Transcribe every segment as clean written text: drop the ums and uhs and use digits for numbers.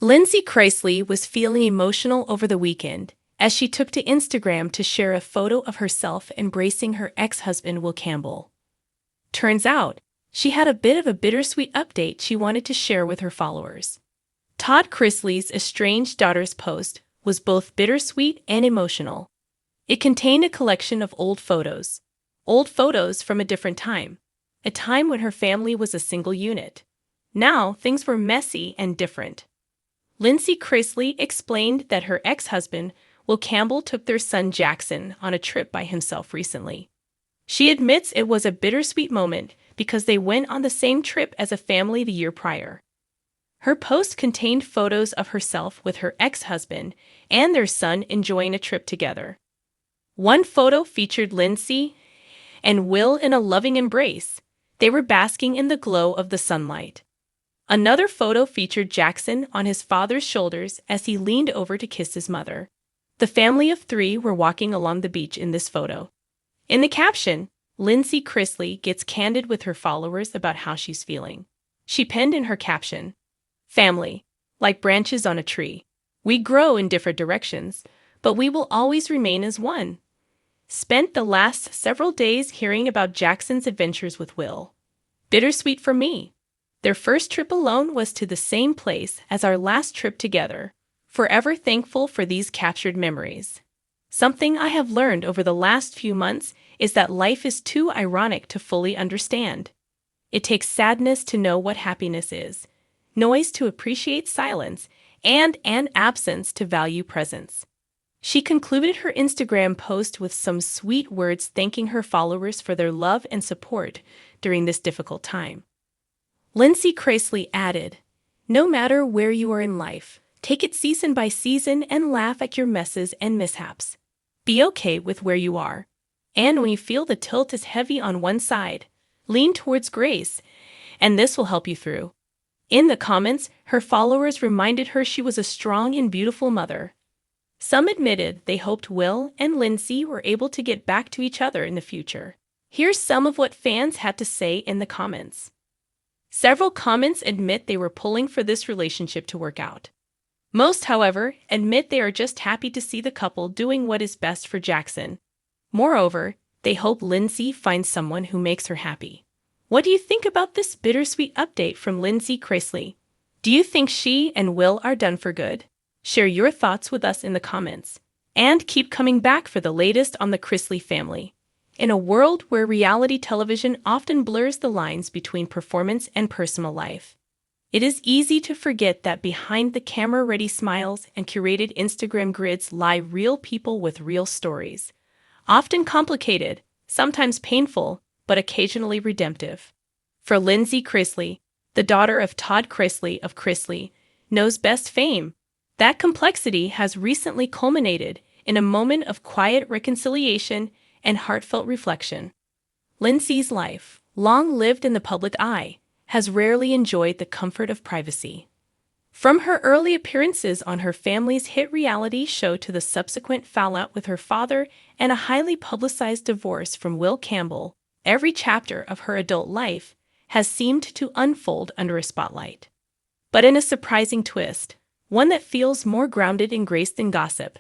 Lindsie Chrisley was feeling emotional over the weekend as she took to Instagram to share a photo of herself embracing her ex-husband Will Campbell. Turns out, she had a bit of a bittersweet update she wanted to share with her followers. Todd Chrisley's estranged daughter's post was both bittersweet and emotional. It contained a collection of old photos from a different time, a time when her family was a single unit. Now, things were messy and different. Lindsie Chrisley explained that her ex-husband, Will Campbell, took their son Jackson on a trip by himself recently. She admits it was a bittersweet moment because they went on the same trip as a family the year prior. Her post contained photos of herself with her ex-husband and their son enjoying a trip together. One photo featured Lindsie and Will in a loving embrace. They were basking in the glow of the sunlight. Another photo featured Jackson on his father's shoulders as he leaned over to kiss his mother. The family of three were walking along the beach in this photo. In the caption, Lindsie Chrisley gets candid with her followers about how she's feeling. She penned in her caption, "Family, like branches on a tree. We grow in different directions, but we will always remain as one. Spent the last several days hearing about Jackson's adventures with Will. Bittersweet for me. Their first trip alone was to the same place as our last trip together. Forever thankful for these captured memories. Something I have learned over the last few months is that life is too ironic to fully understand. It takes sadness to know what happiness is, noise to appreciate silence, and an absence to value presence." She concluded her Instagram post with some sweet words thanking her followers for their love and support during this difficult time. Lindsie Chrisley added, "No matter where you are in life, take it season by season and laugh at your messes and mishaps. Be okay with where you are. And when you feel the tilt is heavy on one side, lean towards grace, and this will help you through." In the comments, her followers reminded her she was a strong and beautiful mother. Some admitted they hoped Will and Lindsie were able to get back to each other in the future. Here's some of what fans had to say in the comments. Several comments admit they were pulling for this relationship to work out. Most, however, admit they are just happy to see the couple doing what is best for Jackson. Moreover, they hope Lindsie finds someone who makes her happy. What do you think about this bittersweet update from Lindsie Chrisley? Do you think she and Will are done for good? Share your thoughts with us in the comments. And keep coming back for the latest on the Chrisley family. In a world where reality television often blurs the lines between performance and personal life, it is easy to forget that behind the camera-ready smiles and curated Instagram grids lie real people with real stories. Often complicated, sometimes painful, but occasionally redemptive. For Lindsie Chrisley, the daughter of Todd Chrisley of Chrisley Knows Best fame, that complexity has recently culminated in a moment of quiet reconciliation and heartfelt reflection. Lindsie's life, long lived in the public eye, has rarely enjoyed the comfort of privacy. From her early appearances on her family's hit reality show to the subsequent fallout with her father and a highly publicized divorce from Will Campbell, every chapter of her adult life has seemed to unfold under a spotlight. But in a surprising twist, one that feels more grounded in grace than gossip,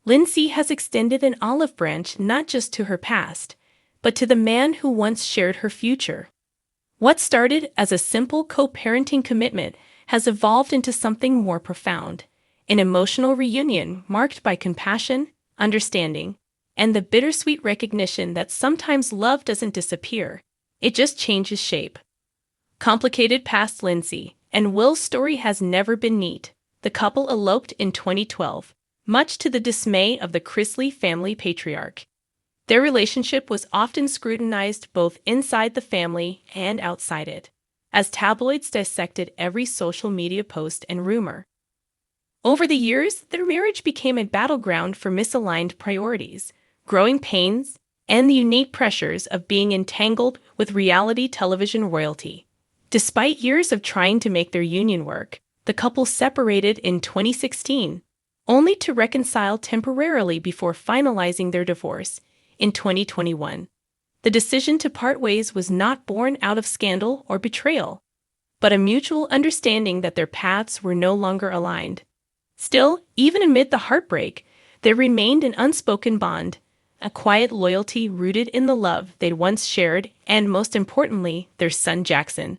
Lindsie has extended an olive branch not just to her past, but to the man who once shared her future. What started as a simple co-parenting commitment has evolved into something more profound, an emotional reunion marked by compassion, understanding, and the bittersweet recognition that sometimes love doesn't disappear, it just changes shape. Complicated past Lindsie and Will's story has never been neat. The couple eloped in 2012, much to the dismay of the Chrisley family patriarch. Their relationship was often scrutinized both inside the family and outside it, as tabloids dissected every social media post and rumor. Over the years, their marriage became a battleground for misaligned priorities, growing pains, and the unique pressures of being entangled with reality television royalty. Despite years of trying to make their union work, the couple separated in 2016, only to reconcile temporarily before finalizing their divorce in 2021. The decision to part ways was not born out of scandal or betrayal, but a mutual understanding that their paths were no longer aligned. Still, even amid the heartbreak, there remained an unspoken bond, a quiet loyalty rooted in the love they'd once shared and, most importantly, their son Jackson.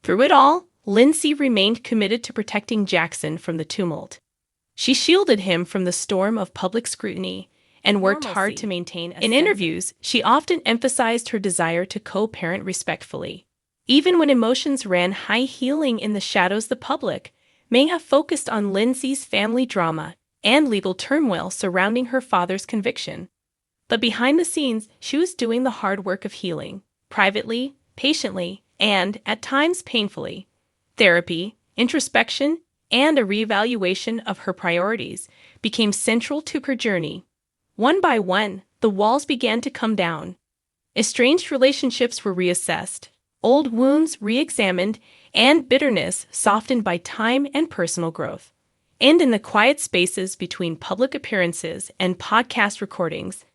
Through it all, Lindsie remained committed to protecting Jackson from the tumult. She shielded him from the storm of public scrutiny and worked hard to maintain a In interviews, she often emphasized her desire to co-parent respectfully. Even when emotions ran high, healing in the shadows, the public may have focused on Lindsie's family drama and legal turmoil surrounding her father's conviction. But behind the scenes, she was doing the hard work of healing, privately, patiently, and, at times, painfully. Therapy, introspection, and a reevaluation of her priorities became central to her journey. One by one, the walls began to come down. Estranged relationships were reassessed, old wounds re-examined, and bitterness softened by time and personal growth. And in the quiet spaces between public appearances and podcast recordings,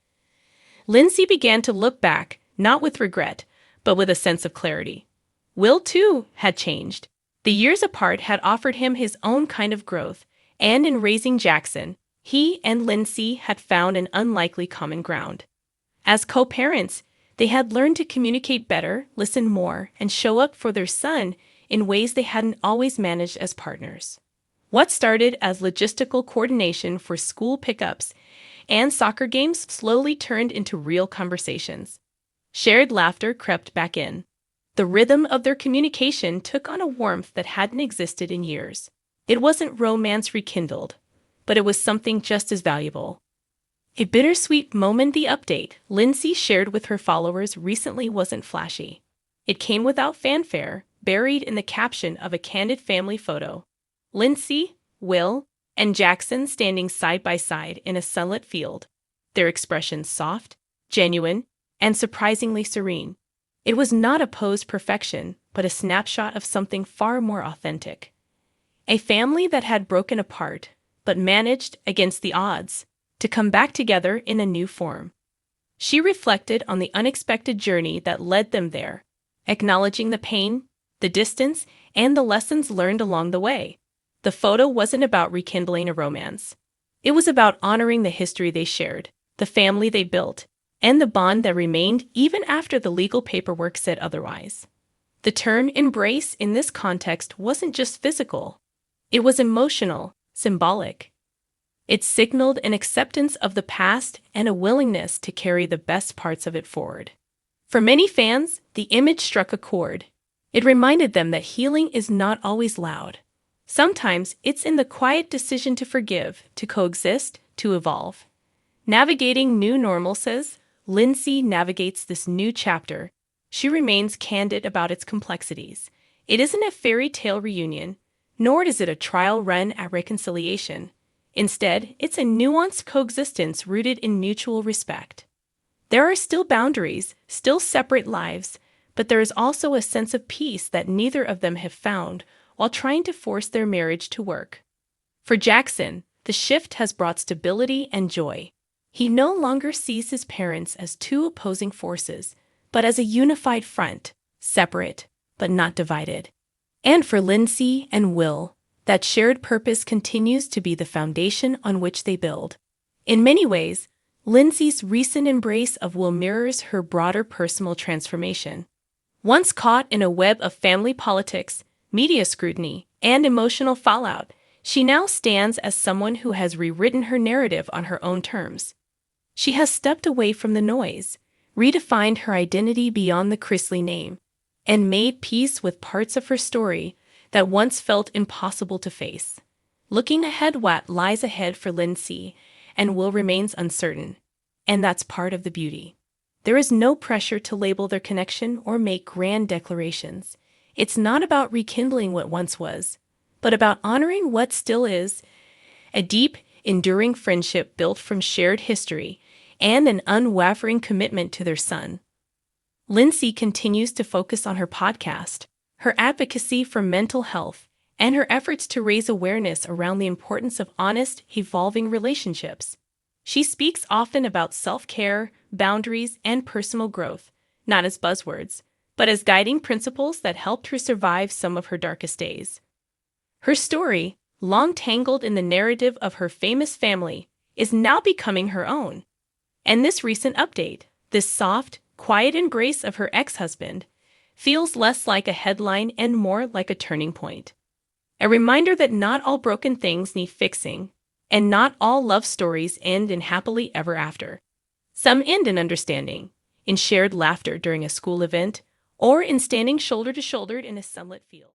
Lindsie began to look back, not with regret, but with a sense of clarity. Will, too, had changed. The years apart had offered him his own kind of growth, and in raising Jackson, he and Lindsie had found an unlikely common ground. As co-parents, they had learned to communicate better, listen more, and show up for their son in ways they hadn't always managed as partners. What started as logistical coordination for school pickups and soccer games slowly turned into real conversations. Shared laughter crept back in. The rhythm of their communication took on a warmth that hadn't existed in years. It wasn't romance rekindled, but it was something just as valuable. A bittersweet moment. The update Lindsie shared with her followers recently wasn't flashy. It came without fanfare, buried in the caption of a candid family photo. Lindsie, Will, and Jackson standing side by side in a sunlit field, their expressions soft, genuine, and surprisingly serene. It was not a posed perfection, but a snapshot of something far more authentic. A family that had broken apart, but managed, against the odds, to come back together in a new form. She reflected on the unexpected journey that led them there, acknowledging the pain, the distance, and the lessons learned along the way. The photo wasn't about rekindling a romance. It was about honoring the history they shared, the family they built, and the bond that remained even after the legal paperwork said otherwise. The term embrace in this context wasn't just physical. It was emotional, symbolic. It signaled an acceptance of the past and a willingness to carry the best parts of it forward. For many fans, the image struck a chord. It reminded them that healing is not always loud. Sometimes it's in the quiet decision to forgive, to coexist, to evolve. Navigating new normal, says Lindsie navigates this new chapter. She remains candid about its complexities. It isn't a fairy tale reunion, nor is it a trial run at reconciliation. Instead, it's a nuanced coexistence rooted in mutual respect. There are still boundaries, still separate lives, but there is also a sense of peace that neither of them have found while trying to force their marriage to work. For Jackson, the shift has brought stability and joy. He no longer sees his parents as two opposing forces, but as a unified front, separate, but not divided. And for Lindsie and Will, that shared purpose continues to be the foundation on which they build. In many ways, Lindsie's recent embrace of Will mirrors her broader personal transformation. Once caught in a web of family politics, media scrutiny, and emotional fallout, she now stands as someone who has rewritten her narrative on her own terms. She has stepped away from the noise, redefined her identity beyond the Chrisley name, and made peace with parts of her story that once felt impossible to face. Looking ahead, what lies ahead for Lindsie and Will remains uncertain, and that's part of the beauty. There is no pressure to label their connection or make grand declarations. It's not about rekindling what once was, but about honoring what still is, a deep, enduring friendship built from shared history and an unwavering commitment to their son. Lindsie continues to focus on her podcast, her advocacy for mental health, and her efforts to raise awareness around the importance of honest, evolving relationships. She speaks often about self-care, boundaries, and personal growth, not as buzzwords, but as guiding principles that helped her survive some of her darkest days. Her story, long tangled in the narrative of her famous family, is now becoming her own. And this recent update, this soft, quiet embrace of her ex-husband, feels less like a headline and more like a turning point. A reminder that not all broken things need fixing, and not all love stories end in happily ever after. Some end in understanding, in shared laughter during a school event, or in standing shoulder to shoulder in a sunlit field.